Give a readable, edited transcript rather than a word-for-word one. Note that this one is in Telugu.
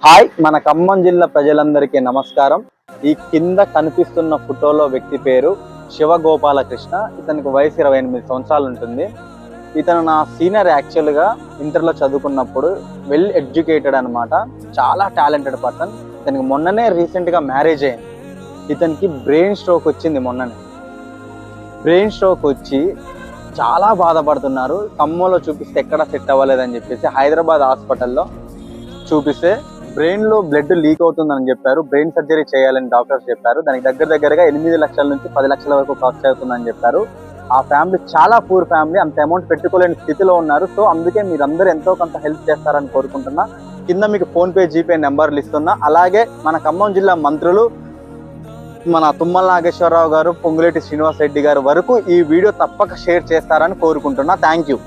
హాయ్, మన ఖమ్మం జిల్లా ప్రజలందరికీ నమస్కారం. ఈ కింద కనిపిస్తున్న ఫోటోలో వ్యక్తి పేరు శివగోపాలకృష్ణ. ఇతనికి వయసు 28 సంవత్సరాలు ఉంటుంది. ఇతను నా సీనియర్. యాక్చువల్గా ఇంటర్లో చదువుకున్నప్పుడు వెల్ ఎడ్యుకేటెడ్ అనమాట. చాలా టాలెంటెడ్ పర్సన్. ఇతనికి మొన్ననే రీసెంట్గా మ్యారేజ్ అయింది. ఇతనికి బ్రెయిన్ స్ట్రోక్ వచ్చింది. మొన్ననే బ్రెయిన్ స్ట్రోక్ వచ్చి చాలా బాధపడుతున్నారు. ఖమ్మంలో చూపిస్తే ఎక్కడ సెట్ అవ్వలేదని చెప్పేసి హైదరాబాద్ హాస్పిటల్లో చూపిస్తే బ్రెయిన్ లో బ్లడ్ లీక్ అవుతుందని చెప్పారు. బ్రెయిన్ సర్జరీ చేయాలని డాక్టర్స్ చెప్పారు. దానికి దగ్గరగా 8 లక్షల నుంచి 10 లక్షల వరకు కాస్ట్ అవుతుందని చెప్పారు. ఆ ఫ్యామిలీ చాలా పూర్ ఫ్యామిలీ. అంత అమౌంట్ పెట్టుకోలేని స్థితిలో ఉన్నారు. సో అందుకే మీరందరూ ఎంతో కొంత హెల్ప్ చేస్తారని కోరుకుంటున్నా. కింద మీకు ఫోన్ పే, జీపే నెంబర్లు ఇస్తున్నా. అలాగే మన ఖమ్మం జిల్లా మంత్రులు మన తుమ్మల నాగేశ్వరరావు గారు, పొంగులేటి శ్రీనివాస్ రెడ్డి గారు వరకు ఈ వీడియో తప్పక షేర్ చేస్తారని కోరుకుంటున్నా. Thank you.